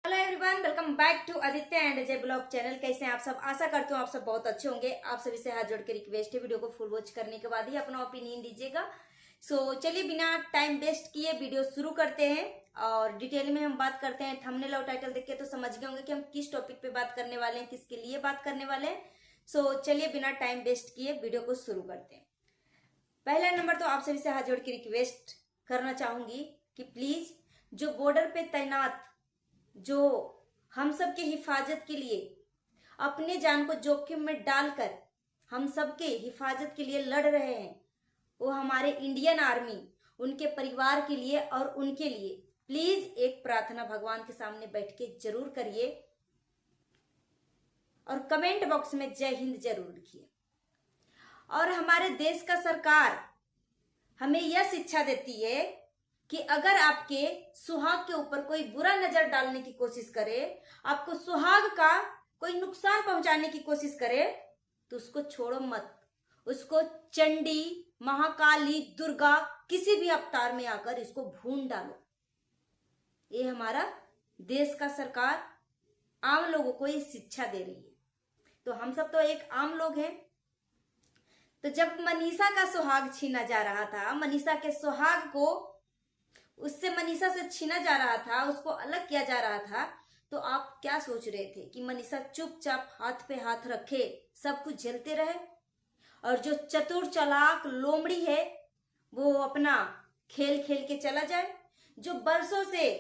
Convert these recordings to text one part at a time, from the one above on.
Hello everyone, welcome back to Aditya and Ajay blog channel. कैसे हैं आप सब? आशा करती हूँ आप सब बहुत अच्छे होंगे। आप सभी से हाथ जोड़ के रिक्वेस्ट है, वीडियो को फुल वॉच करने के बाद ही अपना ओपिनियन दीजिएगा। चलिए बिना टाइम वेस्ट किए वीडियो शुरू करते हैं और डिटेल में हम बात करते हैं। थंबनेल और टाइटल देख के तो समझ गए होंगे कि हम किस टॉपिक पे बात करने वाले हैं, किसके लिए बात करने वाले हैं। चलिए बिना टाइम वेस्ट किए वीडियो को शुरू करते हैं। पहला नंबर तो आप सभी से हाथ जोड़ के रिक्वेस्ट करना चाहूंगी कि प्लीज जो बॉर्डर पे तैनात, जो हम सब के हिफाजत के लिए अपने जान को जोखिम में डालकर हम सब के हिफाजत के लिए लड़ रहे हैं, वो हमारे इंडियन आर्मी, उनके परिवार के लिए और उनके लिए प्लीज एक प्रार्थना भगवान के सामने बैठ के जरूर करिए और कमेंट बॉक्स में जय हिंद जरूर लिखिए। और हमारे देश का सरकार हमें यह शिक्षा देती है कि अगर आपके सुहाग के ऊपर कोई बुरा नजर डालने की कोशिश करे, आपको सुहाग का कोई नुकसान पहुंचाने की कोशिश करे, तो उसको छोड़ो मत। उसको चंडी, महाकाली, दुर्गा किसी भी अवतार में आकर इसको भून डालो। ये हमारा देश का सरकार आम लोगों को ये शिक्षा दे रही है। तो हम सब तो एक आम लोग हैं। तो जब मनीषा का सुहाग छीना जा रहा था, मनीषा के सुहाग को उससे मनीषा से छीना जा रहा था, उसको अलग किया जा रहा था, तो आप क्या सोच रहे थे कि मनीषा चुपचाप हाथ पे हाथ रखे सब कुछ झेलते रहे और जो चतुर चालाक लोमड़ी है वो अपना खेल खेल के चला जाए? जो बरसों से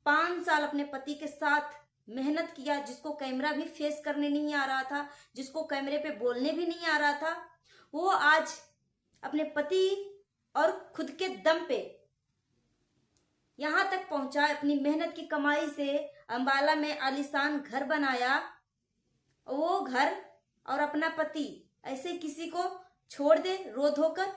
5 साल अपने पति के साथ मेहनत किया, जिसको कैमरा भी फेस करने नहीं आ रहा था, जिसको कैमरे पे बोलने भी नहीं आ रहा था, वो आज अपने पति और खुद के दम पे यहां तक पहुंचा। अपनी मेहनत की कमाई से अंबाला में आलीशान घर बनाया। वो घर और अपना पति ऐसे किसी को छोड़ दे रो धोकर?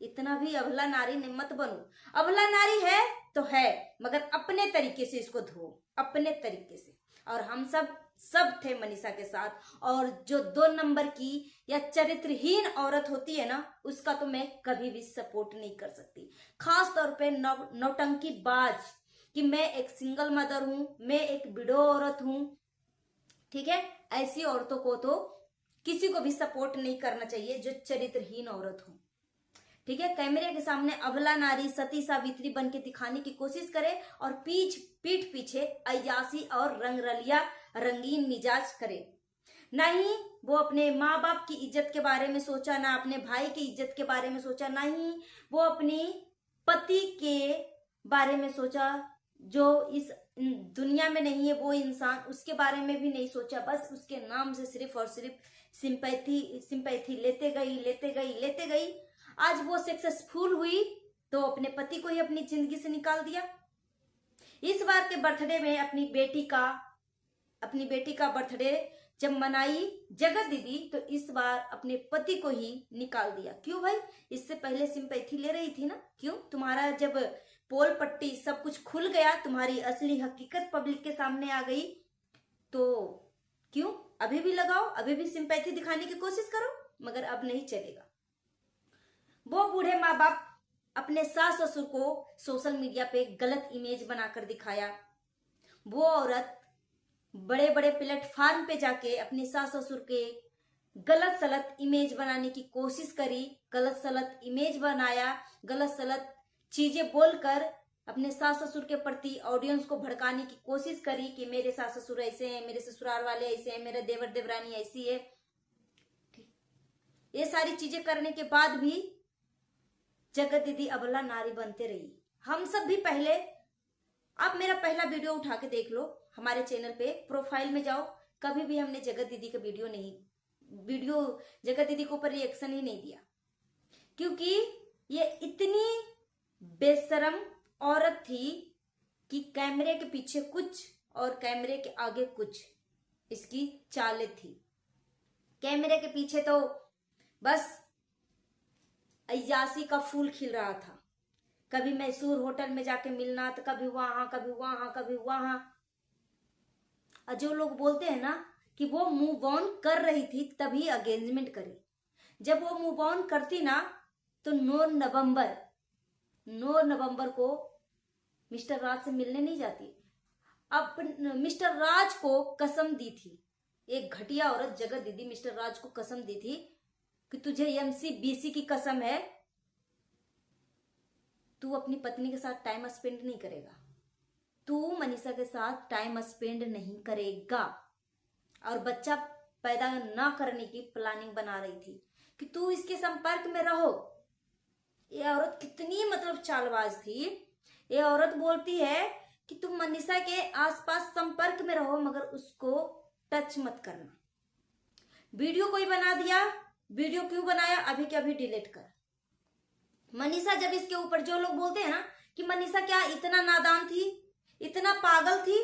इतना भी अबला नारी ने मत बनो। अबला नारी है तो है, मगर अपने तरीके से इसको धो, अपने तरीके से। और हम सब थे मनीषा के साथ। और जो 2 नंबर की या चरित्रहीन औरत होती है ना, उसका तो मैं कभी भी सपोर्ट नहीं कर सकती। खास तौर पे नौटंकी बाज, कि मैं एक सिंगल मदर हूं, मैं एक विडो औरत हूं, ठीक है। ऐसी औरतों को तो किसी को भी सपोर्ट नहीं करना चाहिए जो चरित्रहीन औरत हो, ठीक है। कैमरे के सामने अबला नारी सती सावित्री बन के दिखाने की कोशिश करे और पीठ पीछे अय्यासी और रंगरलिया रंगीन मिजाज करे। नहीं वो अपने माँ बाप की इज्जत के बारे में सोचा, ना अपने भाई की इज्जत के बारे में सोचा, ना ही वो अपनी पति के बारे में सोचा। जो इस दुनिया में नहीं है वो इंसान, उसके बारे में भी नहीं सोचा। बस उसके नाम से सिर्फ और सिर्फ सिंपैथी लेते गई। आज वो सक्सेसफुल हुई तो अपने पति को ही अपनी जिंदगी से निकाल दिया। इस बार के बर्थडे में अपनी बेटी का बर्थडे जब मनाई जगत दीदी, तो इस बार अपने पति को ही निकाल दिया। क्यों भाई? इससे पहले सिंपैथी ले रही थी ना? क्यों? तुम्हारा जब पोल पट्टी सब कुछ खुल गया, तुम्हारी असली हकीकत पब्लिक के सामने आ गई, तो क्यों अभी भी लगाओ, अभी भी सिंपैथी दिखाने की कोशिश करो, मगर अब नहीं चलेगा। वो बूढ़े माँ बाप अपने सास ससुर को सोशल मीडिया पे गलत इमेज बनाकर दिखाया। वो औरत बड़े बड़े प्लेटफॉर्म पे जाके अपने सास ससुर के गलत सलत इमेज बनाने की कोशिश करी, गलत सलत इमेज बनाया, गलत सलत चीजें बोलकर अपने सास ससुर के प्रति ऑडियंस को भड़काने की कोशिश करी कि मेरे सास ससुर ऐसे हैं, मेरे ससुराल वाले ऐसे हैं, मेरे देवर देवरानी ऐसी है। ये सारी चीजें करने के बाद भी जगत दीदी अबला नारी बनते रही। हम सब भी पहले, आप मेरा पहला वीडियो उठा के देख लो, हमारे चैनल पे प्रोफाइल में जाओ, कभी भी हमने जगत दीदी का वीडियो जगत दीदी के ऊपर रिएक्शन ही नहीं दिया, क्योंकि ये इतनी बेशरम औरत थी कि कैमरे के पीछे कुछ और कैमरे के आगे कुछ इसकी चालें थी। कैमरे के पीछे तो बस अय्यासी का फूल खिल रहा था। कभी मैसूर होटल में जाके मिलना, तो कभी वहां कभी वहां कभी वहां। और जो लोग बोलते हैं ना कि वो मूव ऑन कर रही थी तभी एंगेजमेंट करी, जब वो मूव ऑन करती ना तो 9 नवंबर को मिस्टर राज से मिलने नहीं जाती। मिस्टर राज को कसम दी थी, एक घटिया औरत जगत दीदी मिस्टर राज को कसम दी थी कि तुझे एमसी बीसी की कसम है, तू अपनी पत्नी के साथ टाइम स्पेंड नहीं करेगा, तू मनीषा के साथ टाइम स्पेंड नहीं करेगा। और बच्चा पैदा ना करने की प्लानिंग बना रही थी कि तू इसके संपर्क में रहो। ये औरत कितनी मतलब चालबाज थी। ये औरत बोलती है कि तुम मनीषा के आसपास संपर्क में रहो मगर उसको टच मत करना। वीडियो कोई बना दिया, वीडियो क्यों बनाया, अभी के अभी डिलीट कर। मनीषा जब इसके ऊपर जो लोग बोलते हैं ना कि मनीषा क्या इतना नादान थी, इतना पागल थी,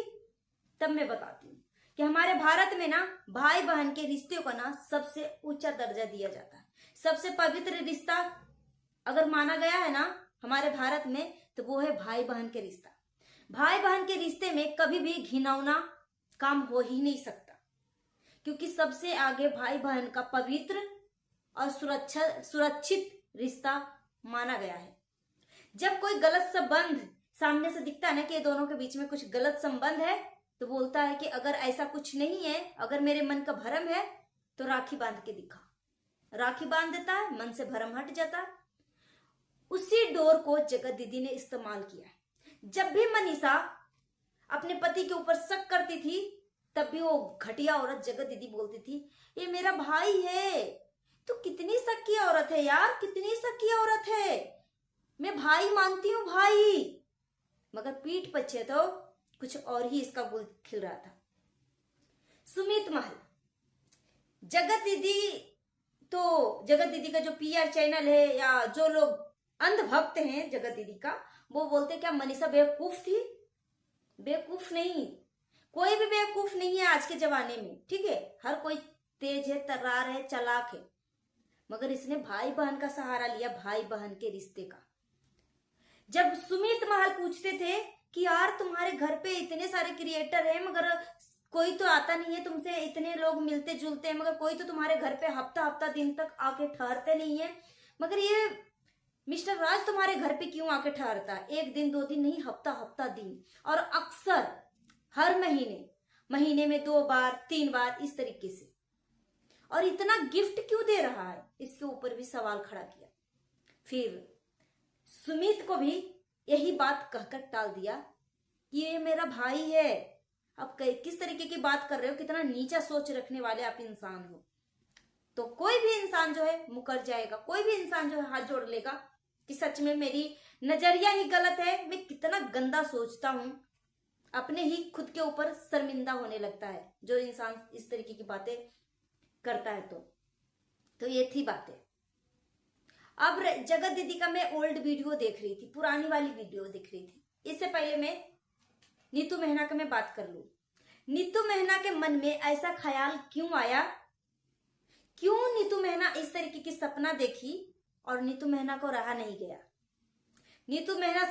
तब मैं बताती हूँ कि हमारे भारत में ना भाई बहन के रिश्ते को ना सबसे ऊंचा दर्जा दिया जाता है। सबसे पवित्र रिश्ता अगर माना गया है ना हमारे भारत में तो वो है भाई बहन के रिश्ता। भाई बहन के रिश्ते में कभी भी घिनौना काम हो ही नहीं सकता, क्योंकि सबसे आगे भाई बहन का पवित्र और सुरक्षित रिश्ता माना गया है। जब कोई गलत संबंध सामने से दिखता है ना कि दोनों के बीच में कुछ गलत संबंध है, तो बोलता है कि अगर ऐसा कुछ नहीं है, अगर मेरे मन का भरम है तो राखी बांध के दिखा। राखी बांध देता है, मन से भरम हट जाता है। उसी डोर को जगत दीदी ने इस्तेमाल किया। जब भी मनीषा अपने पति के ऊपर शक करती थी तब भी वो घटिया औरत जगत दीदी बोलती थी ये मेरा भाई है। तो कितनी शक की औरत है यार, कितनी शक की औरत है। मैं भाई मानती हूँ भाई, मगर पीठ पीछे तो कुछ और ही इसका गुल खिल रहा था। सुमित महल, जगत दीदी का जो पीआर चैनल है या जो लोग अंधभक्त हैं जगत दीदी का, वो बोलते क्या मनीषा बेवकूफ थी? बेवकूफ नहीं, कोई भी बेवकूफ नहीं है आज के जमाने में, ठीक है। हर कोई तेज है, तर्रार है, चालाक है, मगर इसने भाई बहन का सहारा लिया, भाई बहन के रिश्ते का। जब सुमित महल पूछते थे कि यार तुम्हारे घर पे इतने सारे क्रिएटर हैं मगर कोई तो आता नहीं है तुमसे, इतने लोग मिलते जुलते हैं मगर कोई तो तुम्हारे घर पे हफ्ता हफ्ता दिन तक आके ठहरते नहीं है, मगर ये मिस्टर राज तुम्हारे घर पे क्यों आके ठहरता है? एक दिन 2 दिन नहीं, हफ्ता हफ्ता दिन, और अक्सर हर महीने में 2 बार 3 बार इस तरीके से। और इतना गिफ्ट क्यों दे रहा है? इसके ऊपर भी सवाल खड़ा किया। फिर सुमित को भी यही बात कहकर टाल दिया कि ये मेरा भाई है। अब किस तरीके की बात कर रहे हो, कितना नीचा सोच रखने वाले आप इंसान हो। तो कोई भी इंसान जो है मुकर जाएगा, कोई भी इंसान जो है हाथ जोड़ लेगा कि सच में मेरी नजरिया ही गलत है, मैं कितना गंदा सोचता हूं। अपने ही खुद के ऊपर शर्मिंदा होने लगता है जो इंसान इस तरीके की बातें करता है। तो ये थी बातें। अब जगत दीदी का मैं ओल्ड वीडियो देख रही थी, पुरानी वाली वीडियो देख रही थी। इससे पहले मैं नीतू मेहना का मैं बात कर लूं। नीतू मेहना के मन में ऐसा ख्याल क्यों आया, क्यों नीतू मेहना इस तरीके की सपना देखी और नीतू मेहना को रहा नहीं गया। नीतू मेहना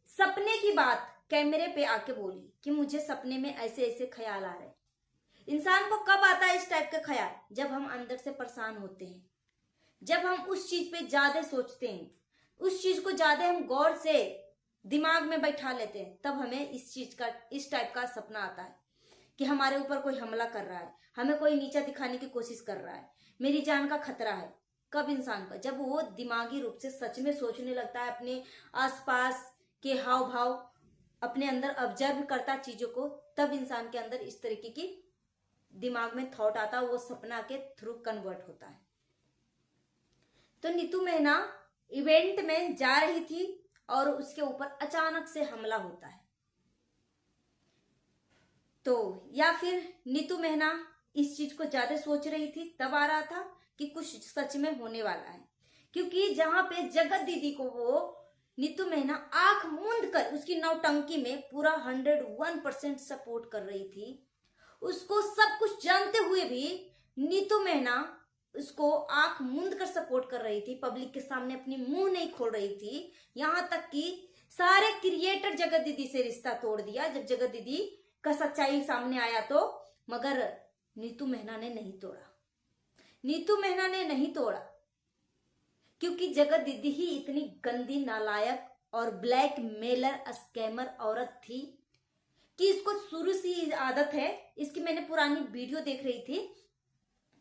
सपने की बात कैमरे पे आके बोली कि मुझे सपने में ऐसे ऐसे ख्याल आ रहे। इंसान को कब आता है इस टाइप का ख्याल? जब हम अंदर से परेशान होते हैं, जब हम उस चीज पे ज्यादा सोचते हैं, उस चीज को ज्यादा हम गौर से दिमाग में बैठा लेते हैं, तब हमें इस टाइप का सपना आता है कि हमारे ऊपर कोई हमला कर रहा है, हमें कोई नीचा दिखाने की कोशिश कर रहा है, मेरी जान का खतरा है। कब इंसान का? जब वो दिमागी रूप से सच में सोचने लगता है, अपने आसपास के हाव भाव अपने अंदर ऑब्जर्व करता चीजों को, तब इंसान के अंदर इस तरीके की दिमाग में थॉट आता है, वो सपना के थ्रू कन्वर्ट होता है। तो नीतू मेहना इवेंट में जा रही थी और उसके ऊपर अचानक से हमला होता है। तो या फिर नीतू मेहना इस चीज को ज्यादा सोच रही थी, तब आ रहा था कि कुछ सच में होने वाला है। क्योंकि जहां पे जगत दीदी को वो नीतू मेहना आंख मूंद कर उसकी नौटंकी में पूरा 101% सपोर्ट कर रही थी, उसको सब कुछ जानते हुए भी नीतू मेहना उसको आंख मूंद कर सपोर्ट कर रही थी, पब्लिक के सामने अपनी मुंह नहीं खोल रही थी। यहां तक कि सारे क्रिएटर जगत दीदी से रिश्ता तोड़ दिया जब जगत दीदी का सच्चाई सामने आया तो, मगर नीतू मेहना ने नहीं तोड़ा। नीतू मेहना ने नहीं तोड़ा क्योंकि जगत दीदी ही इतनी गंदी, नालायक और ब्लैक मेलर, स्कैमर औरत थी कि इसको शुरू से आदत है। इसकी मैंने पुरानी वीडियो देख रही थी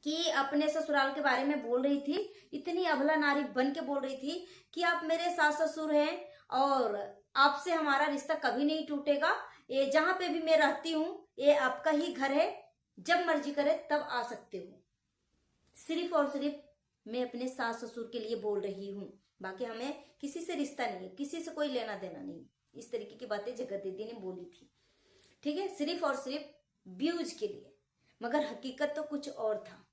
कि अपने ससुराल के बारे में बोल रही थी, इतनी अबला नारी बन के बोल रही थी कि आप मेरे सास ससुर हैं और आपसे हमारा रिश्ता कभी नहीं टूटेगा, ये जहां पे भी मैं रहती हूँ ये आपका ही घर है, जब मर्जी करे तब आ सकते हो। सिर्फ और सिर्फ मैं अपने सास ससुर के लिए बोल रही हूँ, बाकी हमें किसी से रिश्ता नहीं है, किसी से कोई लेना देना नहीं। इस तरीके की बातें जगत दीदी ने बोली थी, ठीक है, सिर्फ और सिर्फ व्यूज के लिए। मगर हकीकत तो कुछ और था,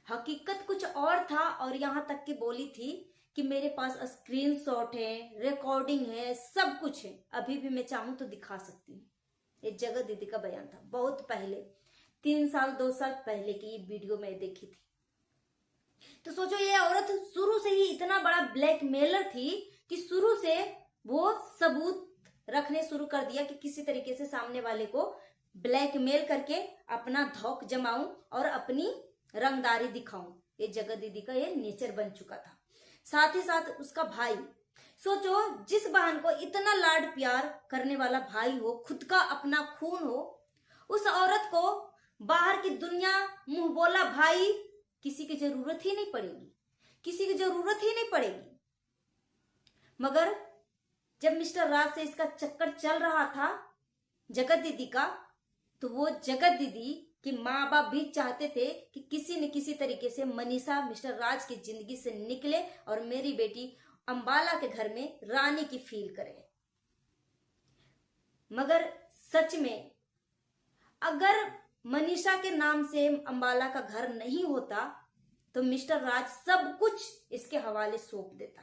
हकीकत कुछ और था। और यहां तक कि बोली थी कि मेरे पास स्क्रीनशॉट है, रिकॉर्डिंग है, सब कुछ है, अभी भी मैं चाहूं तो दिखा सकती हूँ। ये जगत दीदी का बयान था, बहुत पहले, 3 साल 2 साल पहले की ये वीडियो मैं देखी थी। तो सोचो ये औरत शुरू से ही इतना बड़ा ब्लैकमेलर थी कि शुरू से वो सबूत रखने शुरू कर दिया कि किसी तरीके से सामने वाले को ब्लैकमेल करके अपना धौक जमाऊं और अपनी रंगदारी दिखाऊं। ये जगत दीदी का ये नेचर बन चुका था। साथ ही साथ उसका भाई, सोचो जिस बहन को इतना लाड प्यार करने वाला भाई हो, खुद का अपना खून हो, उस औरत को बाहर की दुनिया मुंह बोला भाई किसी की जरूरत ही नहीं पड़ेगी, किसी की जरूरत ही नहीं पड़ेगी। मगर जब मिस्टर राज से इसका चक्कर चल रहा था जगत दीदी का, तो वो जगत दीदी कि माँ बाप भी चाहते थे कि किसी न किसी तरीके से मनीषा मिस्टर राज की जिंदगी से निकले और मेरी बेटी अंबाला के घर में रानी की फील करे। मगर सच में अगर मनीषा के नाम से अंबाला का घर नहीं होता तो मिस्टर राज सब कुछ इसके हवाले सौंप देता,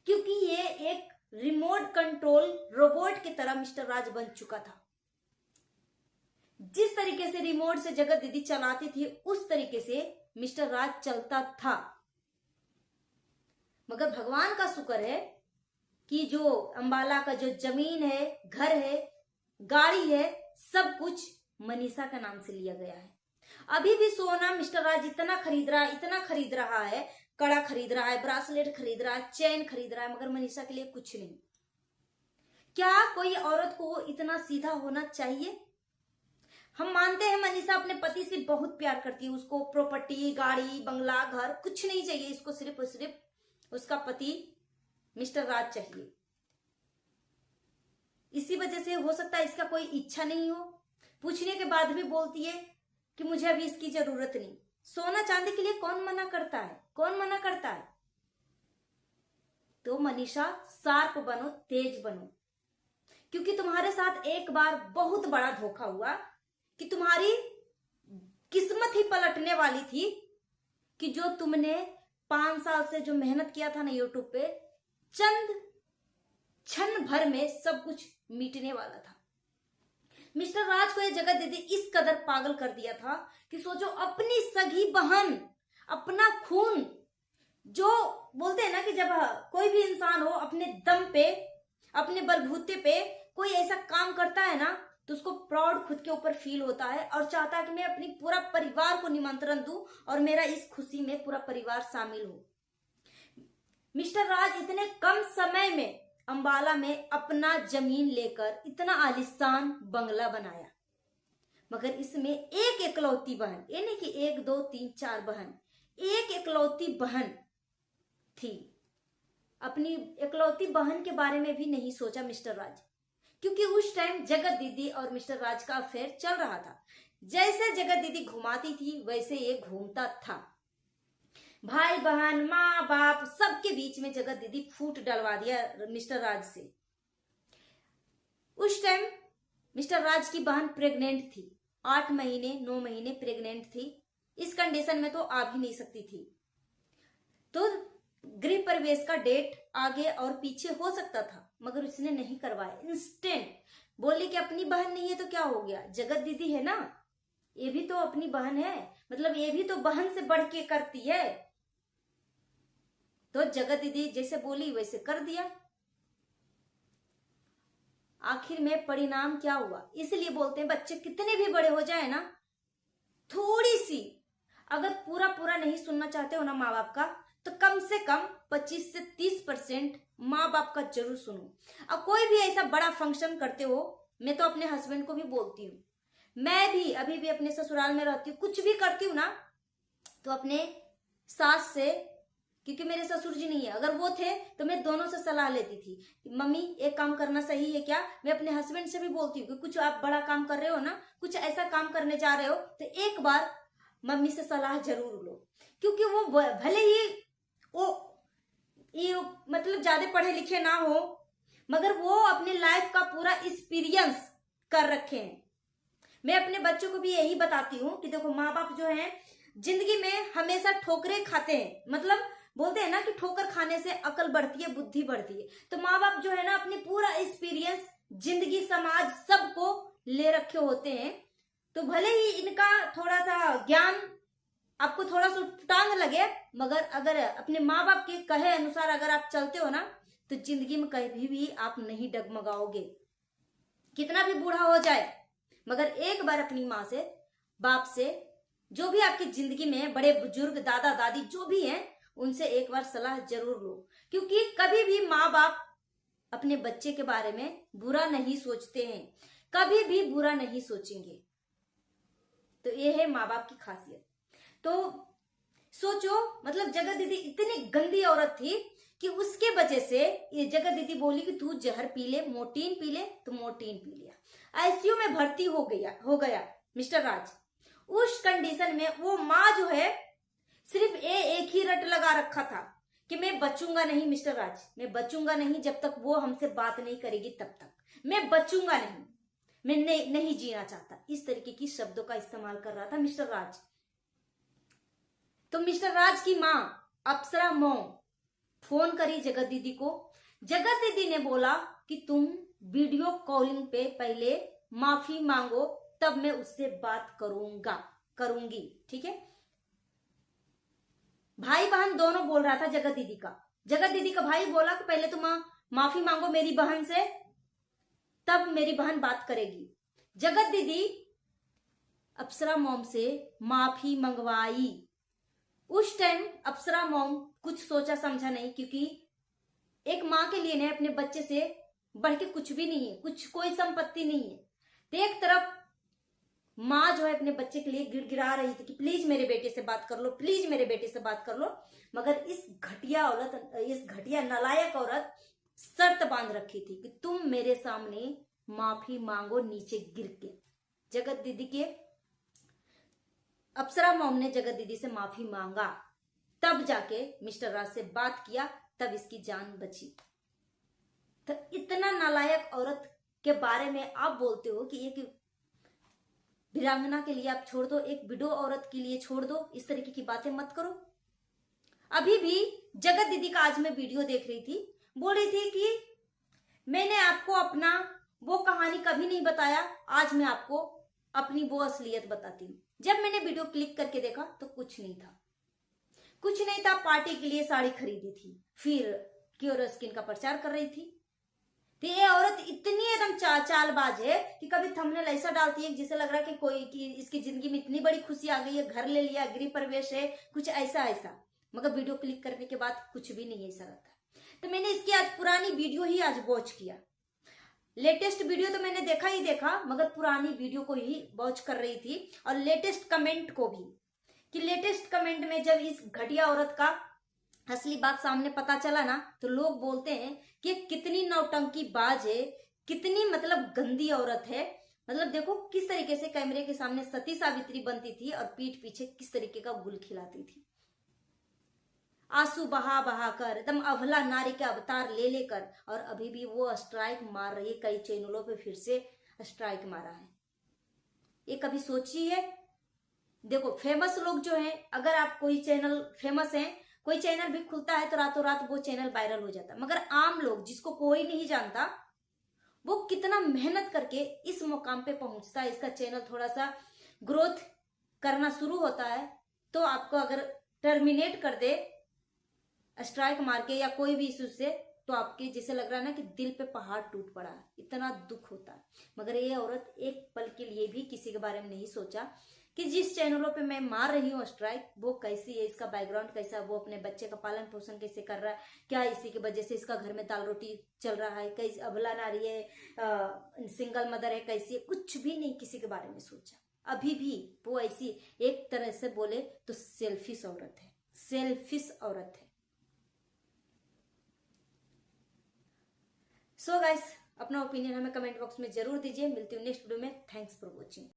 क्योंकि ये एक रिमोट कंट्रोल रोबोट की तरह मिस्टर राज बन चुका था। जिस तरीके से रिमोट से जगत दीदी चलाती थी उस तरीके से मिस्टर राज चलता था। मगर भगवान का शुक्र है कि जो अंबाला का जो जमीन है, घर है, गाड़ी है, सब कुछ मनीषा का नाम से लिया गया है। अभी भी सोना मिस्टर राज इतना खरीद रहा है, इतना खरीद रहा है, कड़ा खरीद रहा है, ब्रासलेट खरीद रहा है, चेन खरीद रहा है, मगर मनीषा के लिए कुछ नहीं। क्या कोई औरत को इतना सीधा होना चाहिए? हम मानते हैं मनीषा अपने पति से बहुत प्यार करती है, उसको प्रॉपर्टी, गाड़ी, बंगला, घर कुछ नहीं चाहिए, इसको सिर्फ और सिर्फ उसका पति मिस्टर राज चाहिए। इसी वजह से हो सकता है इसका कोई इच्छा नहीं हो, पूछने के बाद भी बोलती है कि मुझे अभी इसकी जरूरत नहीं। सोना चांदी के लिए कौन मना करता है, कौन मना करता है? तो मनीषा शार्प बनो, तेज बनो, क्योंकि तुम्हारे साथ एक बार बहुत बड़ा धोखा हुआ कि तुम्हारी किस्मत ही पलटने वाली थी कि जो तुमने 5 साल से जो मेहनत किया था ना यूट्यूब पे, चंद क्षण भर में सब कुछ मिटने वाला था। मिस्टर राज को ये जगत दीदी इस कदर पागल कर दिया था कि सोचो अपनी सगी बहन, अपना खून, जो बोलते हैं ना कि जब कोई भी इंसान हो अपने दम पे, अपने बलबूते पे कोई ऐसा काम करता है ना तो उसको प्राउड खुद के ऊपर फील होता है और चाहता है कि मैं अपनी पूरा परिवार को निमंत्रण दूं और मेरा इस खुशी में पूरा परिवार शामिल हो। मिस्टर राज इतने कम समय में अंबाला में अपना जमीन लेकर इतना आलिशान बंगला बनाया, मगर इसमें एक इकलौती बहन, ये नहीं कि 1 2 3 4 बहन, एक इकलौती बहन थी। अपनी इकलौती बहन के बारे में भी नहीं सोचा मिस्टर राज, क्योंकि उस टाइम जगत दीदी और मिस्टर राज का अफेयर चल रहा था। जैसे जगत दीदी घुमाती थी वैसे ये घूमता था। भाई बहन, माँ बाप सबके बीच में जगत दीदी फूट डलवा दिया मिस्टर राज से। उस टाइम मिस्टर राज की बहन प्रेग्नेंट थी, 8 महीने 9 महीने प्रेग्नेंट थी। इस कंडीशन में तो आ भी नहीं सकती थी, तो गृह प्रवेश का डेट आगे और पीछे हो सकता था, मगर उसने नहीं करवाया। इंस्टेंट बोली कि अपनी बहन नहीं है तो क्या हो गया, जगत दीदी है ना, ये भी तो अपनी बहन है, मतलब ये भी तो बहन से बढ़ के करती है। तो जगत दीदी जैसे बोली वैसे कर दिया। आखिर में परिणाम क्या हुआ? इसलिए बोलते हैं बच्चे कितने भी बड़े हो जाए ना, थोड़ी सी अगर पूरा पूरा नहीं सुनना चाहते हो ना माँ बाप का, तो कम से कम 25 से 30% माँ बाप का जरूर सुनो। अब कोई भी ऐसा बड़ा फंक्शन करते हो मैं तो अपने हस्बैंड को भी बोलती हूँ, मैं भी अभी भी अपने ससुराल में रहती हूँ, कुछ भी करती हूँ ना तो अपने सास से, क्योंकि मेरे ससुर जी नहीं है, अगर वो थे तो मैं दोनों से सलाह लेती थी, मम्मी एक काम करना सही है क्या। मैं अपने हस्बैंड से भी बोलती हूँ कि कुछ आप बड़ा काम कर रहे हो ना, कुछ ऐसा काम करने जा रहे हो तो एक बार मम्मी से सलाह जरूर लो, क्योंकि वो भले ही वो ये मतलब ज्यादा पढ़े लिखे ना हो, मगर वो अपने लाइफ का पूरा एक्सपीरियंस कर रखे हैं। मैं अपने बच्चों को भी यही बताती हूँ कि देखो, माँ बाप जो है जिंदगी में हमेशा ठोकरें खाते हैं, मतलब बोलते हैं ना कि ठोकर खाने से अकल बढ़ती है, बुद्धि बढ़ती है। तो माँ बाप जो है ना अपनी पूरा एक्सपीरियंस, जिंदगी, समाज सबको ले रखे होते हैं। तो भले ही इनका थोड़ा सा ज्ञान आपको थोड़ा सा टांग लगे, मगर अगर अपने माँ बाप के कहे अनुसार अगर आप चलते हो ना तो जिंदगी में कभी भी आप नहीं डगमगाओगे, कितना भी बूढ़ा हो जाए। मगर एक बार अपनी माँ से, बाप से, जो भी आपकी जिंदगी में बड़े बुजुर्ग, दादा दादी जो भी हैं, उनसे एक बार सलाह जरूर लो, क्योंकि कभी भी माँ बाप अपने बच्चे के बारे में बुरा नहीं सोचते हैं, कभी भी बुरा नहीं सोचेंगे। तो ये है माँ बाप की खासियत। तो सोचो, मतलब जगत दीदी इतनी गंदी औरत थी कि उसके वजह से ये जगत दीदी बोली कि तू जहर पी ले, मोर्टीन पी ले, तो मोर्टीन पी लिया, आईसीयू में भर्ती हो गया मिस्टर राज। उस कंडीशन में वो माँ जो है सिर्फ एक ही रट लगा रखा था कि मैं बचूंगा नहीं मिस्टर राज, मैं बचूंगा नहीं जब तक वो हमसे बात नहीं करेगी, तब तक मैं बचूंगा नहीं, मैं नहीं जीना चाहता। इस तरीके की शब्दों का इस्तेमाल कर रहा था मिस्टर राज। तो मिस्टर राज की माँ अप्सरा मॉम फोन करी जगत दीदी को। जगत दीदी ने बोला कि तुम वीडियो कॉलिंग पे पहले माफी मांगो, तब मैं उससे बात करूंगी, ठीक है। भाई बहन दोनों बोल रहा था जगत दीदी का। जगत दीदी का भाई बोला कि पहले तुम माफी मांगो मेरी बहन से, तब मेरी बहन बात करेगी। जगत दीदी अप्सरा मॉम से माफी मंगवाई। उस टाइम अप्सरा मॉम कुछ सोचा समझा नहीं, क्योंकि एक माँ के लिए ने अपने बच्चे से बढ़ के कुछ भी नहीं है, कुछ कोई संपत्ति नहीं है। तो एक तरफ माँ जो है अपने बच्चे के लिए गिड़गिड़ा रही थी कि प्लीज मेरे बेटे से बात कर लो, प्लीज मेरे बेटे से बात कर लो, मगर इस घटिया नालायक औरत शर्त बांध रखी थी कि तुम मेरे सामने माफी मांगो नीचे गिर के। जगत दीदी के अप्सरा मॉम ने जगत दीदी से माफी मांगा, तब जाके मिस्टर राज से बात किया, तब इसकी जान बची। तो इतना नालायक औरत के बारे में आप बोलते हो कि एक वीरांगना के लिए आप छोड़ दो, एक विडो औरत के लिए छोड़ दो, इस तरीके की बातें मत करो। अभी भी जगत दीदी का आज मैं वीडियो देख रही थी, बोल रही थी कि मैंने आपको अपना वो कहानी कभी नहीं बताया, आज मैं आपको अपनी वो असलियत बताती हूँ। जब मैंने वीडियो क्लिक करके देखा तो कुछ नहीं था, पार्टी के लिए साड़ी खरीदी थी, फिर क्योर स्किन का प्रचार कर रही थी। तो ये औरत इतनी एकदम चालबाज है कि कभी थंबनेल ऐसा डालती है जिसे लग रहा है कि इसकी जिंदगी में इतनी बड़ी खुशी आ गई है, घर ले लिया, गृह प्रवेश है, कुछ ऐसा, मगर वीडियो क्लिक करने के बाद कुछ भी नहीं ऐसा रहता। तो मैंने इसकी आज पुरानी वीडियो ही आज वॉच किया। लेटेस्ट वीडियो तो मैंने देखा, मगर पुरानी वीडियो को ही वॉच कर रही थी, और लेटेस्ट कमेंट को भी, कि लेटेस्ट कमेंट में जब इस घटिया औरत का असली बात सामने पता चला ना, तो लोग बोलते हैं कि कितनी नौटंकी बाज है, कितनी मतलब गंदी औरत है। मतलब देखो किस तरीके से कैमरे के सामने सती सावित्री बनती थी और पीठ पीछे किस तरीके का गुल खिलाती थी, आंसू बहा बहा कर, एकदम अबला नारी के अवतार ले लेकर, और अभी भी वो स्ट्राइक मार रही है। कई चैनलों पे फिर से स्ट्राइक मारा है। ये कभी सोची है? देखो फेमस लोग जो हैं, अगर आप कोई चैनल फेमस है, कोई चैनल भी खुलता है तो रातों रात वो चैनल वायरल हो जाता है, मगर आम लोग जिसको कोई नहीं जानता, वो कितना मेहनत करके इस मुकाम पे पहुंचता है। इसका चैनल थोड़ा सा ग्रोथ करना शुरू होता है तो आपको अगर टर्मिनेट कर दे स्ट्राइक मार के या कोई भी इशू से, तो आपके जैसे लग रहा है ना कि दिल पे पहाड़ टूट पड़ा, इतना दुख होता है। मगर ये औरत एक पल के लिए भी किसी के बारे में नहीं सोचा कि जिस चैनलों पे मैं मार रही हूँ स्ट्राइक, वो कैसी है, इसका बैकग्राउंड कैसा है, वो अपने बच्चे का पालन पोषण कैसे कर रहा है, क्या इसी की वजह से इसका घर में दाल रोटी चल रहा है, कैसे अबला नारी है, सिंगल मदर है, कैसी है, कुछ भी नहीं किसी के बारे में सोचा। अभी भी वो ऐसी एक तरह से बोले तो सेल्फिश औरत है, सेल्फिश औरत है। सो गाइस, अपना ओपिनियन हमें कमेंट बॉक्स में जरूर दीजिए। मिलती हूँ नेक्स्ट वीडियो में। Thanks for watching.